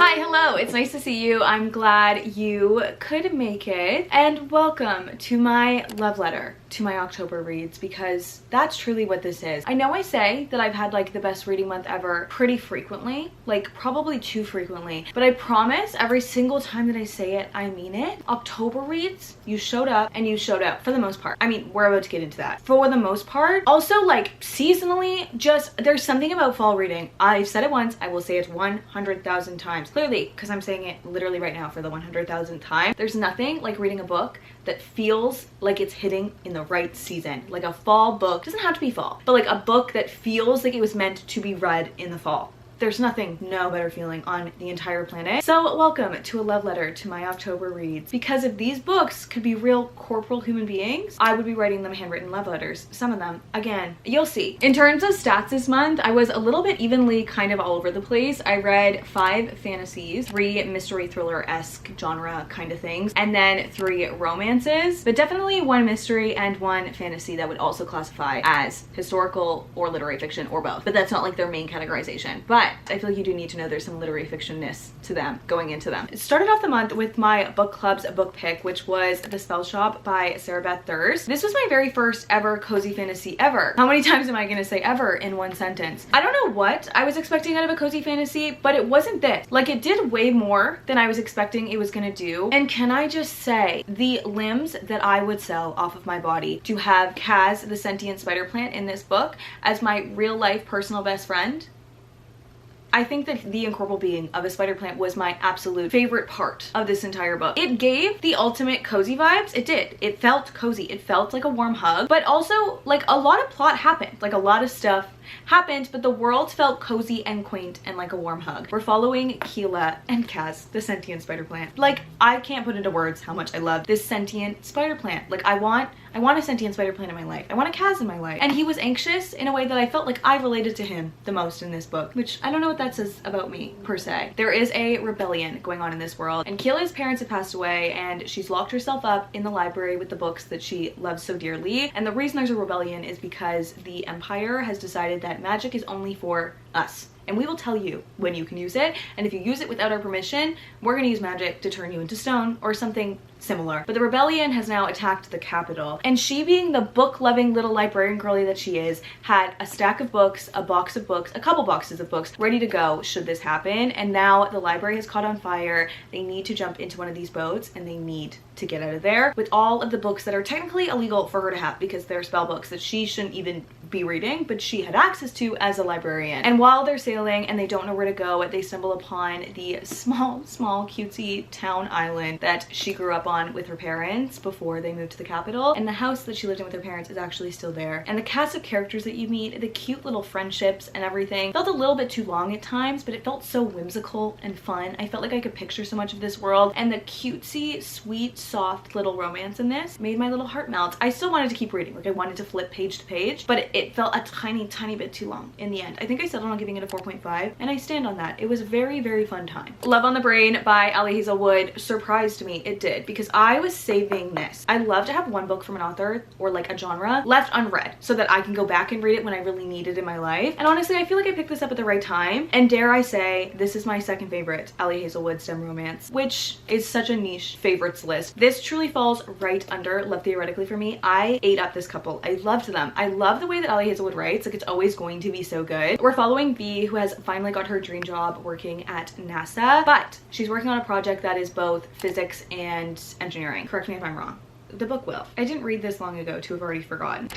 Hi, hello, it's nice to see you. I'm glad you could make it. And welcome to my love letter to my October reads, because that's truly what this is. I know I say that I've had like the best reading month ever pretty frequently, like probably too frequently, but I promise every single time that I say it, I mean it. October reads, you showed up and you showed up for the most part. I mean, we're about to get into that. For the most part. Also, like seasonally, just there's something about fall reading. I've said it once, I will say it 100,000 times. Clearly, because I'm saying it literally right now for the 100,000th time. There's nothing like reading a book that feels like it's hitting in the right season. Like a fall book, doesn't have to be fall, but like a book that feels like it was meant to be read in the fall. There's nothing, no better feeling on the entire planet. So welcome to a love letter to my October reads. Because if these books could be real corporal human beings, I would be writing them handwritten love letters. Some of them, again, you'll see. In terms of stats this month, I was a little bit evenly kind of all over the place. I read 5 fantasies, 3 mystery thriller-esque genre kind of things, and then 3 romances, but definitely 1 mystery and 1 fantasy that would also classify as historical or literary fiction or both. But that's not like their main categorization. But I feel like you do need to know there's some literary fiction-ness to them going into them. It started off the month with my book club's book pick, which was The Spellshop by Sarah Beth Thurs. This was my very first ever cozy fantasy ever. How many times am I gonna say ever in one sentence? I don't know what I was expecting out of a cozy fantasy, but it wasn't this. Like, it did way more than I was expecting it was gonna do. And can I just say, the limbs that I would sell off of my body to have Kaz, the sentient spider plant in this book, as my real life personal best friend, I think that the incorporeal being of a spider plant was my absolute favorite part of this entire book. It gave the ultimate cozy vibes. It did. It felt cozy. It felt like a warm hug, but also like a lot of plot happened. Like a lot of stuff happened, but the world felt cozy and quaint and like a warm hug. We're following Keela and Kaz, the sentient spider plant. Like, I can't put into words how much I love this sentient spider plant. Like, I want a sentient spider plant in my life. I want a Kaz in my life. And he was anxious in a way that I felt like I related to him the most in this book, which I don't know what that says about me per se. There is a rebellion going on in this world, and Keela's parents have passed away, and she's locked herself up in the library with the books that she loves so dearly. And the reason there's a rebellion is because the Empire has decided that magic is only for us. And we will tell you when you can use it, and if you use it without our permission, we're gonna use magic to turn you into stone or something similar. But the rebellion has now attacked the capital, and she, being the book-loving little librarian girly that she is, had a stack of books, a box of books, a couple boxes of books ready to go should this happen. And now the library has caught on fire. They need to jump into one of these boats, and they need to get out of there with all of the books that are technically illegal for her to have, because they're spell books that she shouldn't even be reading, but she had access to as a librarian. And while they're sailing and they don't know where to go, they stumble upon the small cutesy town island that she grew up on with her parents before they moved to the capital. And the house that she lived in with her parents is actually still there. And the cast of characters that you meet, the cute little friendships and everything, felt a little bit too long at times, but it felt so whimsical and fun. I felt like I could picture so much of this world, and the cutesy, sweet, soft little romance in this made my little heart melt. I still wanted to keep reading, like I wanted to flip page to page, but it felt a tiny bit too long in the end. I think I settled on giving it a 4.5, and I stand on that. It was a very fun time. Love on the Brain by Ali Hazelwood surprised me. It did, because I was saving this. I love to have one book from an author or like a genre left unread so that I can go back and read it when I really need it in my life. And honestly, I feel like I picked this up at the right time, and dare I say, this is my second favorite Ali Hazelwood STEM romance, which is such a niche favorites list. This truly falls right under Love Theoretically for me. I ate up this couple. I loved them. I love the way that Ali Hazelwood writes. Like, it's always going to be so good. We're following Bee, who has finally got her dream job working at NASA, but she's working on a project that is both physics and engineering. Correct me if I'm wrong. The book will. I didn't read this long ago to have already forgotten.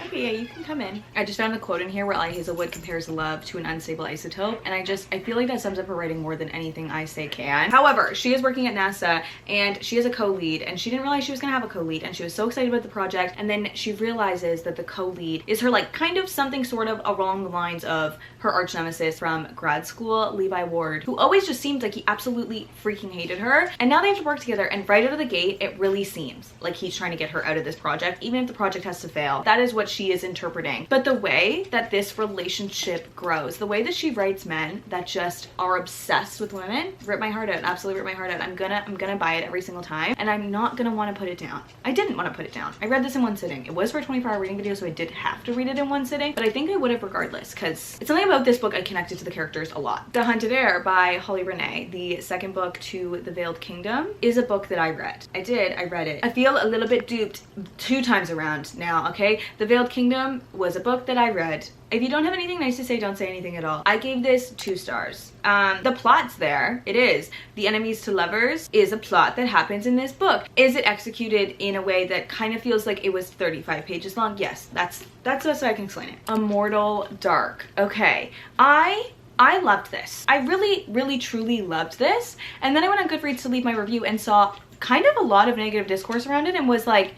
Okay, yeah, you can come in. I just found a quote in here where Ali Hazelwood compares love to an unstable isotope, and I feel like that sums up her writing more than anything I say can. However, she is working at NASA, and she is a co-lead, and she didn't realize she was gonna have a co-lead, and she was so excited about the project, and then she realizes that the co-lead is her, like, kind of something sort of along the lines of her arch nemesis from grad school, Levi Ward, who always just seemed like he absolutely freaking hated her. And now they have to work together, and right out of the gate, it really seems like he's trying to get her out of this project, even if the project has to fail. That is what she is interpreting. But the way that this relationship grows, the way that she writes men that just are obsessed with women, rip my heart out, absolutely rip my heart out. I'm gonna buy it every single time, and I'm not gonna want to put it down. I didn't want to put it down. I read this in one sitting. It was for a 24-hour reading video, so I did have to read it in one sitting, but I think I would have regardless, because it's something about this book I connected to the characters a lot. The Hunted Heir by Holly Renee, the second book to The Veiled Kingdom, is a book that I read. I read it. I feel a little bit duped 2 times around now, okay? The Veiled Kingdom was a book that I read. If you don't have anything nice to say, don't say anything at all. I gave this 2 stars. The plot's there. It is. The enemies to lovers is a plot that happens in this book. Is it executed in a way that kind of feels like it was 35 pages long? Yes, that's the best way I can explain it. Immortal Dark. Okay. I loved this. I really truly loved this. And then I went on Goodreads to leave my review and saw kind of a lot of negative discourse around it and was like,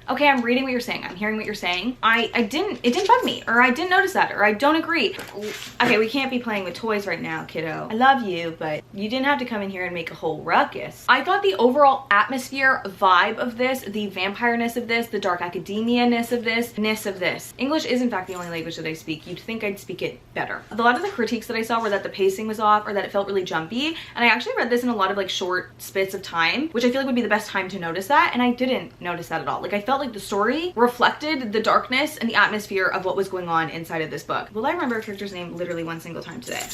okay, I'm reading what you're saying. I'm hearing what you're saying. It didn't bug me, or I didn't notice that, or I don't agree. Okay, we can't be playing with toys right now, kiddo. I love you, but you didn't have to come in here and make a whole ruckus. I thought the overall atmosphere, vibe of this, the vampire-ness of this, the dark academia-ness of this. English is in fact the only language that I speak. You'd think I'd speak it better. A lot of the critiques that I saw were that the pacing was off or that it felt really jumpy. And I actually read this in a lot of like short spits of time, which I feel like would be the best time to notice that. And I didn't notice that at all. Like I felt like the story reflected the darkness and the atmosphere of what was going on inside of this book. Will I remember a character's name literally one single time today?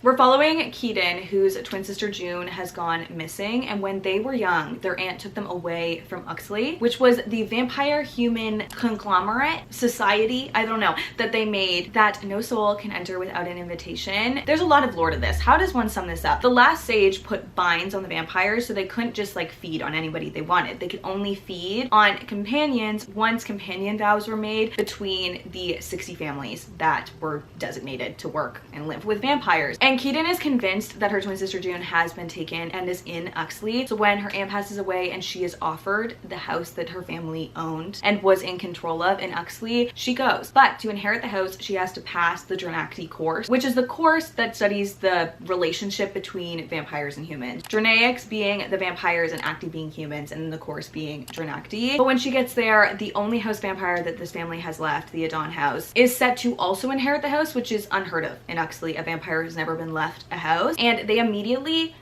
We're following Keaton, whose twin sister June has gone missing, and when they were young, their aunt took them away from Uxley, which was the vampire human conglomerate society, I don't know, that they made that no soul can enter without an invitation. There's a lot of lore to this. How does one sum this up? The last sage put binds on the vampires so they couldn't just like feed on anybody they wanted. They could only feed on companions once companion vows were made between the 60 families that were designated to work and live with vampires. And Keaton is convinced that her twin sister June has been taken and is in Uxley. So when her aunt passes away and she is offered the house that her family owned and was in control of in Uxley, she goes. But to inherit the house, she has to pass the Dranacti course, which is the course that studies the relationship between vampires and humans. Dranaics being the vampires and Acti being humans, and the course being Dranacti. But when she gets there, the only house vampire that this family has left, the Adon house, is set to also inherit the house, which is unheard of in Uxley. A vampire has never been left a house, and they immediately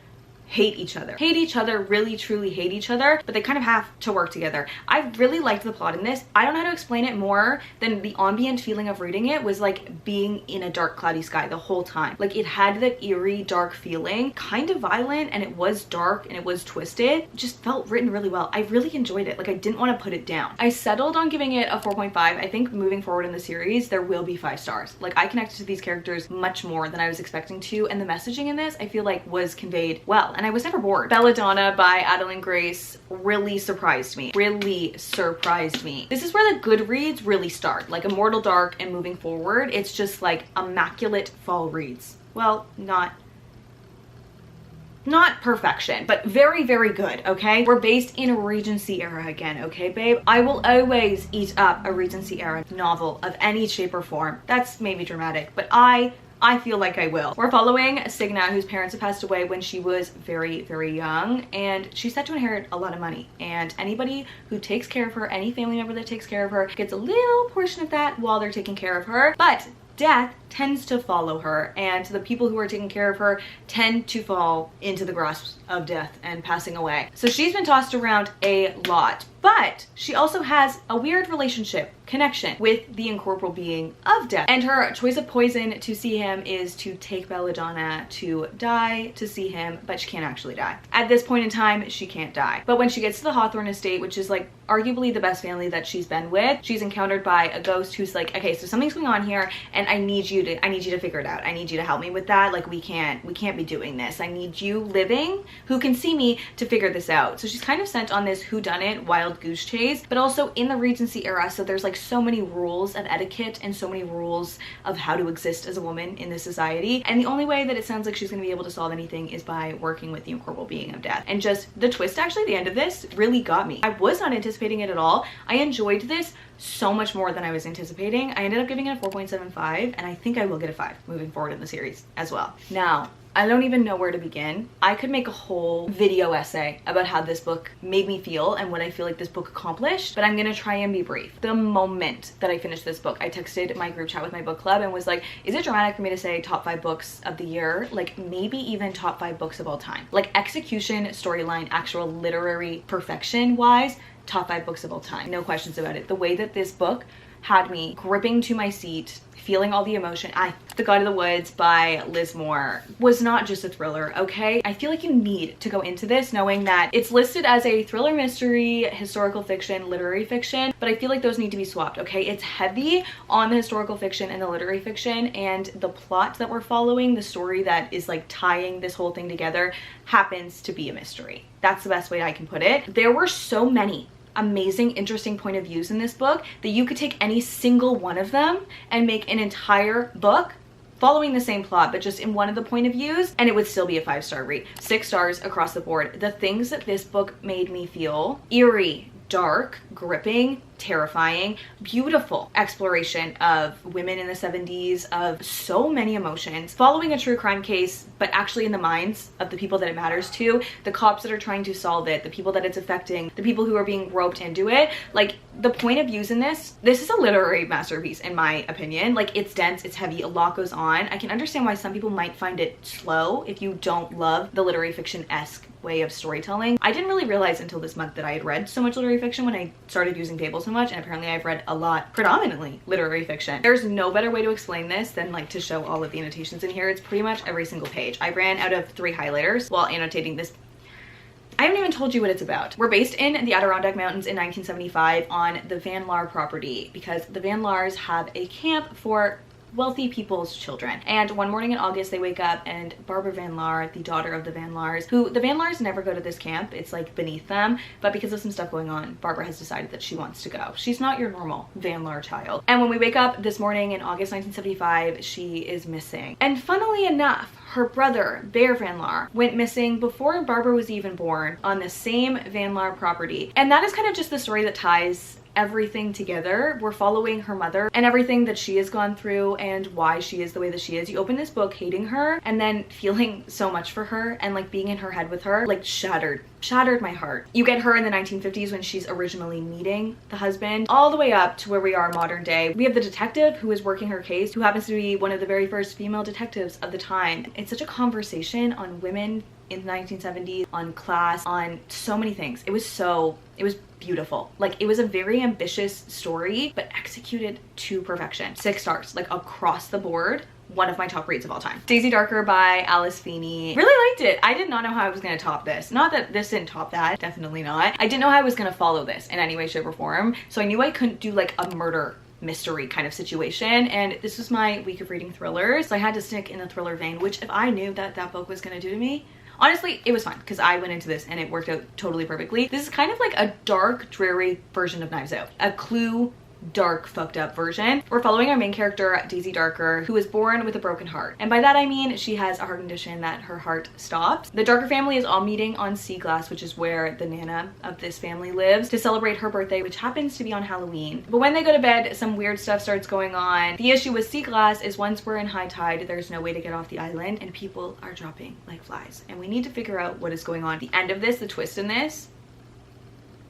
hate each other, really truly hate each other, but they kind of have to work together. I really liked the plot in this. I don't know how to explain it more than the ambient feeling of reading it was like being in a dark cloudy sky the whole time. Like it had that eerie dark feeling, kind of violent, and it was dark and it was twisted. It just felt written really well. I really enjoyed it. Like I didn't want to put it down. I settled on giving it a 4.5. I think moving forward in the series there will be 5 stars. Like I connected to these characters much more than I was expecting to, and the messaging in this I feel like was conveyed well, and I was never bored. Belladonna by Adeline Grace really surprised me. This is where the Goodreads really start. Like Immortal Dark and moving forward, it's just like immaculate fall reads. Well, not perfection, but very good, okay? We're based in a Regency era again, okay, babe? I will always eat up a Regency era novel of any shape or form. That's maybe dramatic, but I feel like I will. We're following Signa, whose parents have passed away when she was very young, and she's set to inherit a lot of money. And anybody who takes care of her, any family member that takes care of her, gets a little portion of that while they're taking care of her. But death tends to follow her, and the people who are taking care of her tend to fall into the grasp of death and passing away. So she's been tossed around a lot, but she also has a weird connection with the incorporeal being of death. And her choice of poison to see him is to take Belladonna to die to see him, but she can't actually die. At this point in time, she can't die. But when she gets to the Hawthorne estate, which is like arguably the best family that she's been with, she's encountered by a ghost who's like, okay, so something's going on here and I need you to figure it out. I need you to help me with that. Like we can't be doing this. I need you living who can see me to figure this out. So she's kind of sent on this whodunit wild goose chase, but also in the Regency era. So there's like so many rules of etiquette and so many rules of how to exist as a woman in this society. And the only way that it sounds like she's going to be able to solve anything is by working with the incorporeal being of death. And just the twist, actually, the end of this really got me. I was not anticipating it at all. I enjoyed this so much more than I was anticipating. I ended up giving it a 4.75, and I think I will get a 5 moving forward in the series as well. Now, I don't even know where to begin. I could make a whole video essay about how this book made me feel and what I feel like this book accomplished, but I'm gonna try and be brief. The moment that I finished this book, I texted my group chat with my book club and was like, is it dramatic for me to say top 5 books of the year? Like maybe even top 5 books of all time. Like execution, storyline, actual literary perfection wise, top 5 books of all time. No questions about it. The way that this book had me gripping to my seat, feeling all the emotion. The God of the Woods by Liz Moore was not just a thriller, okay? I feel like you need to go into this knowing that it's listed as a thriller, mystery, historical fiction, literary fiction, but I feel like those need to be swapped, okay? It's heavy on the historical fiction and the literary fiction, and the plot that we're following, the story that is like tying this whole thing together, happens to be a mystery. That's the best way I can put it. There were so many amazing, interesting point of views in this book that you could take any single one of them and make an entire book following the same plot, but just in one of the point of views, and it would still be a 5-star read. 6 stars across the board. The things that this book made me feel: eerie, dark, gripping, terrifying, beautiful exploration of women in the 70s, of so many emotions, following a true crime case, but actually in the minds of the people that it matters to, the cops that are trying to solve it, the people that it's affecting, the people who are being roped into it. Like the point of views in this is a literary masterpiece in my opinion. Like it's dense, it's heavy, a lot goes on. I can understand why some people might find it slow if you don't love the literary fiction-esque way of storytelling. I didn't really realize until this month that I had read so much literary fiction when I started using Fable so much, and apparently I've read a lot, predominantly literary fiction. There's no better way to explain this than like to show all of the annotations in here. It's pretty much every single page. I ran out of 3 highlighters while annotating this. I haven't even told you what it's about. We're based in the Adirondack Mountains in 1975 on the Van Laar property because the Van Laars have a camp for wealthy people's children. And one morning in August, they wake up and Barbara Van Laar, the daughter of the Van Laars, who the Van Laars never go to this camp, it's like beneath them, but because of some stuff going on, Barbara has decided that she wants to go. She's not your normal Van Laar child. And when we wake up this morning in August 1975, she is missing. And funnily enough, her brother, Bear Van Laar, went missing before Barbara was even born on the same Van Laar property. And that is kind of just the story that ties everything together. We're following her mother and everything that she has gone through and why she is the way that she is. You open this book hating her and then feeling so much for her and like being in her head with her, like shattered my heart. You get her in the 1950s when she's originally meeting the husband, all the way up to where we are modern day. We have the detective who is working her case, who happens to be one of the very first female detectives of the time. It's such a conversation on women in the 1970s, on class, on so many things. It was beautiful. Like it was a very ambitious story, but executed to perfection. 6 stars, like across the board. One of my top reads of all time. Daisy Darker by Alice Feeney. Really liked it. I did not know how I was gonna top this. Not that this didn't top that, definitely not. I didn't know how I was gonna follow this in any way, shape, or form. So I knew I couldn't do like a murder mystery kind of situation, and this was my week of reading thrillers, so I had to stick in the thriller vein, which if I knew that that book was gonna do to me, honestly, it was fun because I went into this and it worked out totally perfectly. This is kind of like a dark, dreary version of Knives Out. A Clue dark, fucked up version. We're following our main character, Daisy Darker, who was born with a broken heart. And by that I mean she has a heart condition that her heart stops. The Darker family is all meeting on Sea Glass, which is where the Nana of this family lives, to celebrate her birthday, which happens to be on Halloween. But when they go to bed, some weird stuff starts going on. The issue with Sea Glass is once we're in high tide, there's no way to get off the island and people are dropping like flies. And we need to figure out what is going on. The end of this, the twist in this,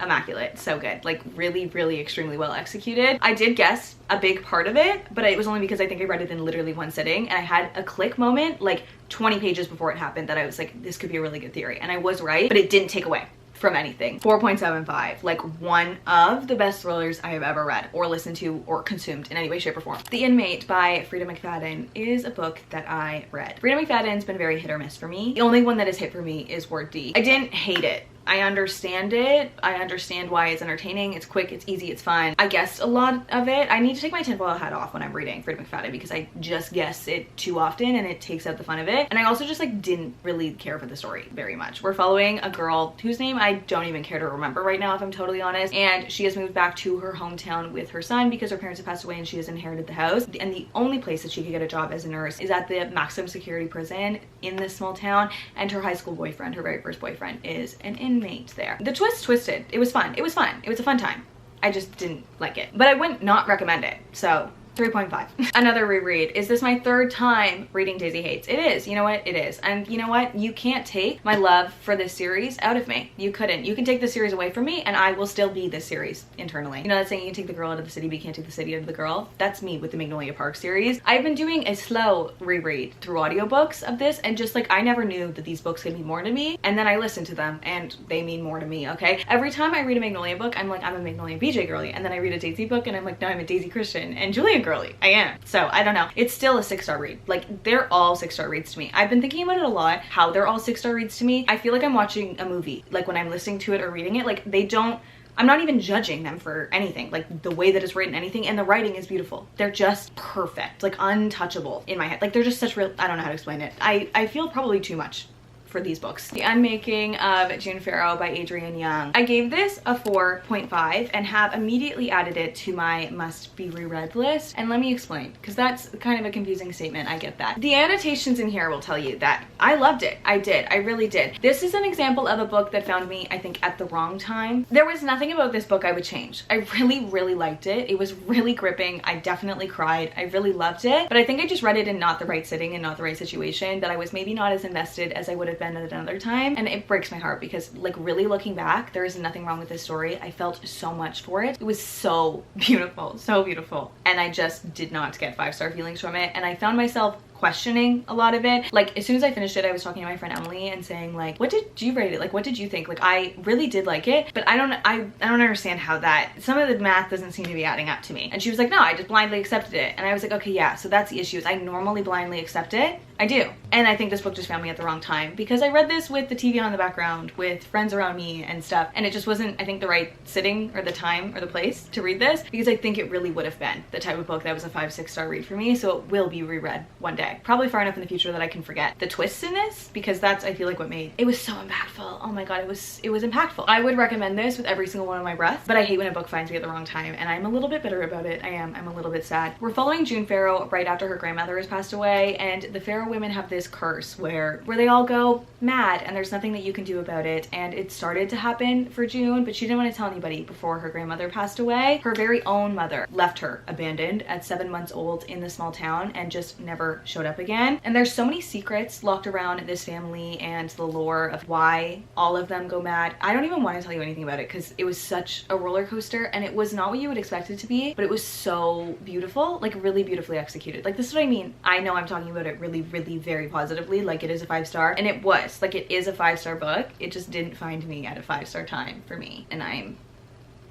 immaculate. So good. Like really, really extremely well executed. I did guess a big part of it, but it was only because I think I read it in literally one sitting, and I had a click moment like 20 pages before it happened that I was like, this could be a really good theory. And I was right, but it didn't take away from anything. 4.75, like one of the best thrillers I have ever read or listened to or consumed in any way, shape, or form. The Inmate by Frida McFadden is a book that I read. Frida McFadden's been very hit or miss for me. The only one that has hit for me is Word D. I didn't hate it. I understand it. I understand why it's entertaining. It's quick, it's easy, it's fun. I guessed a lot of it. I need to take my tinfoil hat off when I'm reading Frida McFadden because I just guess it too often and it takes out the fun of it. And I also just like didn't really care for the story very much. We're following a girl whose name I don't even care to remember right now, if I'm totally honest. And she has moved back to her hometown with her son because her parents have passed away and she has inherited the house. And the only place that she could get a job as a nurse is at the maximum security prison in this small town. And her high school boyfriend, her very first boyfriend, is an inmate there. The twist twisted. It was fun. It was fun. It was a fun time. I just didn't like it. But I wouldn't not recommend it. So 3.5. Another reread. Is this my third time reading Daisy Hates? It is. You know what? It is. And you know what? You can't take my love for this series out of me. You couldn't. You can take the series away from me and I will still be this series internally. You know that saying, you can take the girl out of the city, but you can't take the city out of the girl? That's me with the Magnolia Park series. I've been doing a slow reread through audiobooks of this, and just like, I never knew that these books could mean more to me, and then I listened to them and they mean more to me, okay? Every time I read a Magnolia book, I'm like, I'm a Magnolia BJ girly, and then I read a Daisy book and I'm like, no, I'm a Daisy Christian and Julia girly. I am. So I don't know. It's still a 6-star read. Like, they're all 6-star reads to me. I've been thinking about it a lot, how they're all 6-star reads to me. I feel like I'm watching a movie, like when I'm listening to it or reading it. Like, I'm not even judging them for anything, like the way that it's written, anything, and the writing is beautiful. They're just perfect, like untouchable in my head. Like, they're just such real, I don't know how to explain it. I feel probably too much for these books. The Unmaking of June Farrow by Adrienne Young. I gave this a 4.5 and have immediately added it to my must be reread list. And let me explain, because that's kind of a confusing statement. I get that. The annotations in here will tell you that I loved it. I did. I really did. This is an example of a book that found me, I think, at the wrong time. There was nothing about this book I would change. I really, really liked it. It was really gripping. I definitely cried. I really loved it. But I think I just read it in not the right sitting and not the right situation, that I was maybe not as invested as I would have been at another time, and it breaks my heart because, like, really looking back, there is nothing wrong with this story. I felt so much for it. It was so beautiful, and I just did not get 5-star feelings from it, and I found myself questioning a lot of it. Like, as soon as I finished it, I was talking to my friend Emily and saying, like, what did you rate it? Like, what did you think? Like, I really did like it, but I don't understand how that, some of the math doesn't seem to be adding up to me. And she was like, no, I just blindly accepted it. And I was like, okay, yeah, so that's the issue, is I normally blindly accept it. I do. And I think this book just found me at the wrong time, because I read this with the TV on in the background, with friends around me and stuff, and it just wasn't, I think, the right sitting or the time or the place to read this, because I think it really would have been the type of book that was a 5-6-star read for me. So it will be reread one day, probably far enough in the future that I can forget the twists in this, because that's, I feel like, what made it was so impactful. Oh my god, it was impactful. I would recommend this with every single one of my breath, but I hate when a book finds me at the wrong time, and I'm a little bit bitter about it. I'm a little bit sad. We're following June Farrow right after her grandmother has passed away, and the Farrow women have this curse where they all go mad and there's nothing that you can do about it. And it started to happen for June, but she didn't want to tell anybody before her grandmother passed away. Her very own mother left her abandoned at 7 months old in the small town and just never showed up again. And there's so many secrets locked around this family and the lore of why all of them go mad. I don't even want to tell you anything about it because it was such a roller coaster, and it was not what you would expect it to be, but it was so beautiful, like really beautifully executed. Like, this is what I mean. I know I'm talking about it really, really very positively, like it is a 5-star, and it was, like, it is a 5-star book. It just didn't find me at a 5-star time for me, and I'm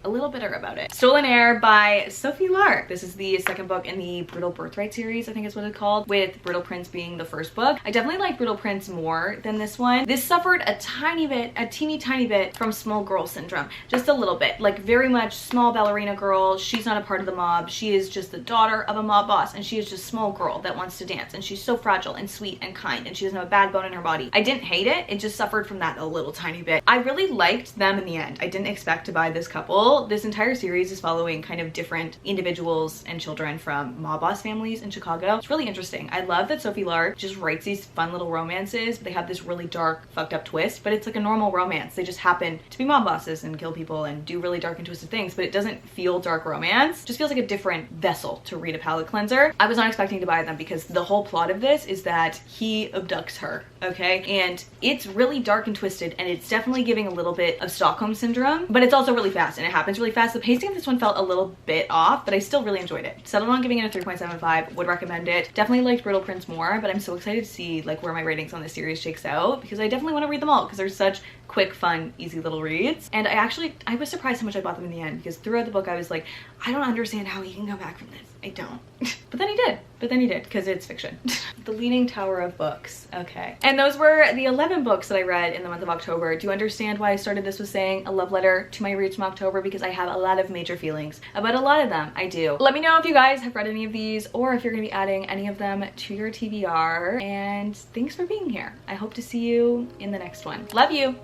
a little bitter about it. Stolen Air by Sophie Lark. This is the second book in the Brutal Birthright series, I think is what it's called, with Brutal Prince being the first book. I definitely like Brutal Prince more than this one. This suffered a tiny bit, a teeny tiny bit from small girl syndrome. Just a little bit. Like, very much small ballerina girl. She's not a part of the mob. She is just the daughter of a mob boss, and she is just a small girl that wants to dance, and she's so fragile and sweet and kind, and she doesn't have a bad bone in her body. I didn't hate it. It just suffered from that a little tiny bit. I really liked them in the end. I didn't expect to buy this couple. This entire series is following kind of different individuals and children from mob boss families in Chicago. It's really interesting. I love that Sophie Lark just writes these fun little romances, but they have this really dark, fucked up twist, but it's like a normal romance. They just happen to be mob bosses and kill people and do really dark and twisted things, but it doesn't feel dark romance. It just feels like a different vessel to read a palate cleanser. I was not expecting to buy them because the whole plot of this is that he abducts her, okay? And it's really dark and twisted, and it's definitely giving a little bit of Stockholm syndrome, but it's also really fast and it happens really fast. The pacing of this one felt a little bit off, but I still really enjoyed it. Settled on giving it a 3.75, would recommend it. Definitely liked Brutal Prince more, but I'm so excited to see like where my ratings on this series shakes out, because I definitely want to read them all because they're such quick, fun, easy little reads. And I was surprised how much I bought them in the end, because throughout the book I was like, I don't understand how he can come back from this. I don't. But then he did, because it's fiction. The Leaning Tower of Books. Okay. And those were the 11 books that I read in the month of October. Do you understand why I started this with saying a love letter to my reads from October? Because I have a lot of major feelings about a lot of them. I do. Let me know if you guys have read any of these, or if you're gonna be adding any of them to your TBR. And thanks for being here. I hope to see you in the next one. Love you.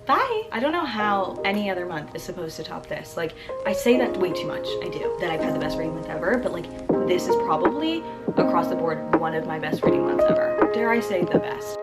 Bye. I don't know how any other month is supposed to top this. Like, I say that way too much. I do. That I've had the best reading month ever, but like, this is probably across the board one of my best reading months ever. Dare I say the best.